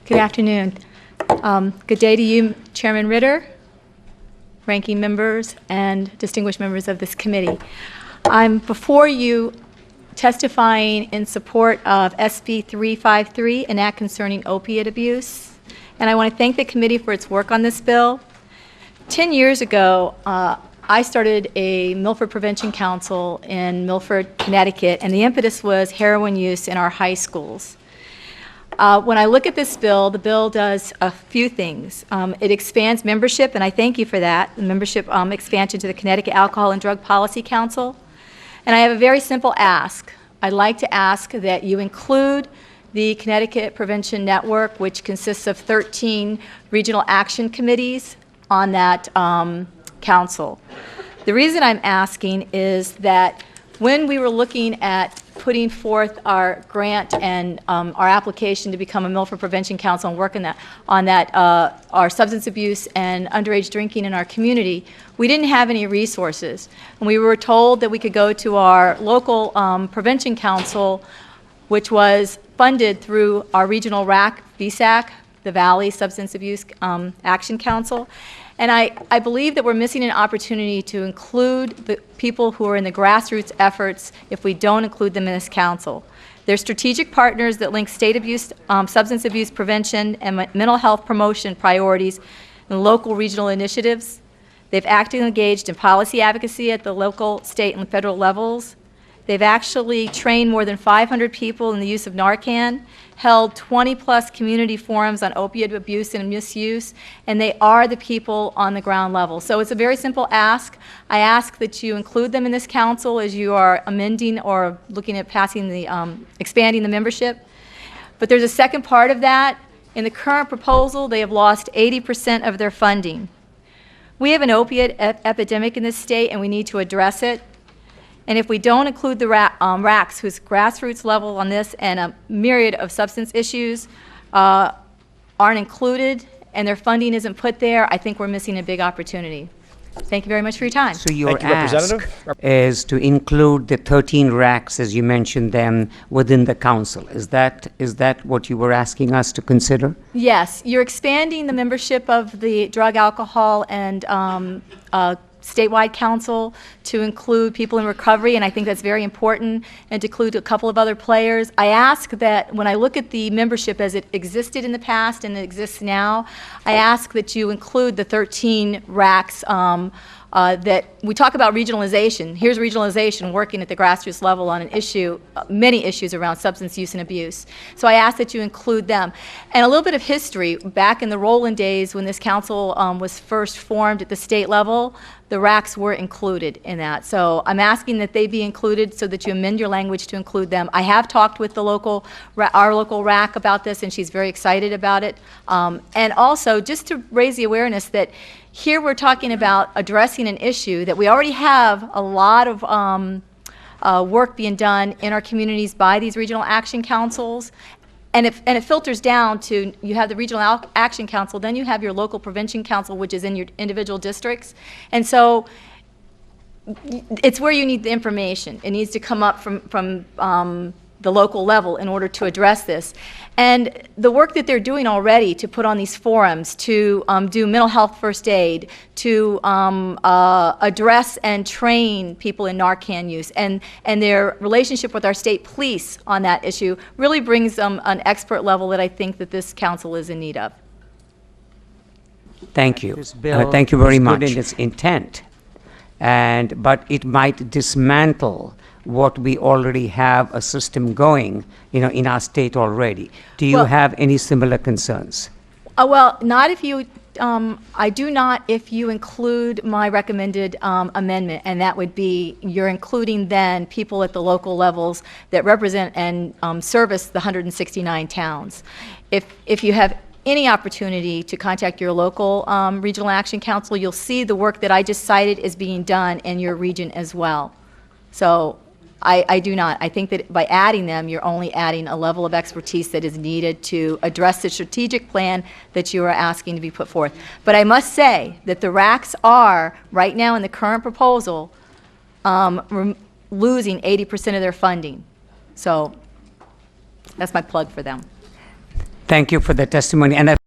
Good afternoon. Good day to you, Chairman Ritter, ranking members, and distinguished members of this committee. I'm before you testifying in support of SB 353, an act concerning opiate abuse. And I want to thank the committee for its work on this bill. 10 years ago, I started a Milford Prevention Council in Milford, Connecticut, and the impetus was heroin use in our high schools. When I look at this bill, the bill does a few things. It expands membership, and I thank you for that, the membership expansion to the Connecticut Alcohol and Drug Policy Council. And I have a very simple ask. I'd like to ask that you include the Connecticut Prevention Network, which consists of 13 regional action committees on that council. The reason I'm asking is that when we were looking at putting forth our grant and our application to become a Milford Prevention Council and work on that, our substance abuse and underage drinking in our community, we didn't have any resources. And we were told that we could go to our local prevention council, which was funded through our regional RAC, VSAC, the Valley Substance Abuse Action Council. And I believe that we're missing an opportunity to include the people who are in the grassroots efforts if we don't include them in this council. They're strategic partners that link state abuse, substance abuse prevention, and mental health promotion priorities in local regional initiatives. They've actively engaged in policy advocacy at the local, state, and federal levels. They've actually trained more than 500 people in the use of Narcan, held 20-plus community forums on opiate abuse and misuse, and they are the people on the ground level. So it's a very simple ask. I ask that you include them in this council as you are amending or looking at passing the, expanding the membership. But there's a second part of that. In the current proposal, they have lost 80% of their funding. We have an opiate epidemic in this state, and we need to address it. And if we don't include the RACs, whose grassroots level on this and a myriad of substance issues aren't included and their funding isn't put there, I think we're missing a big opportunity. Thank you very much for your time. So your ask is to include the 13 RACs, as you mentioned them, within the council. Is that what you were asking us to consider? Yes. You're expanding the membership of the Drug, Alcohol, and statewide council to include people in recovery, and I think that's very important, and to include a couple of other players. I ask that when I look at the membership as it existed in the past and it exists now, I ask that you include the 13 RACs that we talk about regionalization. Here's regionalization working at the grassroots level on an issue, many issues around substance use and abuse. So I ask that you include them. And a little bit of history, back in the Rowland days when this council was first formed at the state level, the RACs were included in that. So I'm asking that they be included so that you amend your language to include them. I have talked with the local, our local RAC about this, and she's very excited about it. And also, just to raise the awareness that here we're talking about addressing an issue that we already have a lot of work being done in our communities by these regional action councils. And it filters down to, you have the Regional Action Council, then you have your local prevention council, which is in your individual districts. And so it's where you need the information. It needs to come up from the local level in order to address this. And the work that they're doing already to put on these forums, to do mental health first aid, to address and train people in Narcan use, and their relationship with our state police on that issue really brings an expert level that I think that this council is in need of. Thank you. Thank you very much. Good in its intent, but it might dismantle what we already have a system going, in our state already. Do you have any similar concerns? Well, not if you, I do not if you include my recommended amendment, and that would be you're including then people at the local levels that represent and service the 169 towns. If you have any opportunity to contact your local regional action council, you'll see the work that I just cited is being done in your region as well. So I do not. I think that by adding them, you're only adding a level of expertise that is needed to address the strategic plan that you are asking to be put forth. But I must say that the RACs are, right now in the current proposal, losing 80% of their funding. So that's my plug for them. thank you for the testimony. And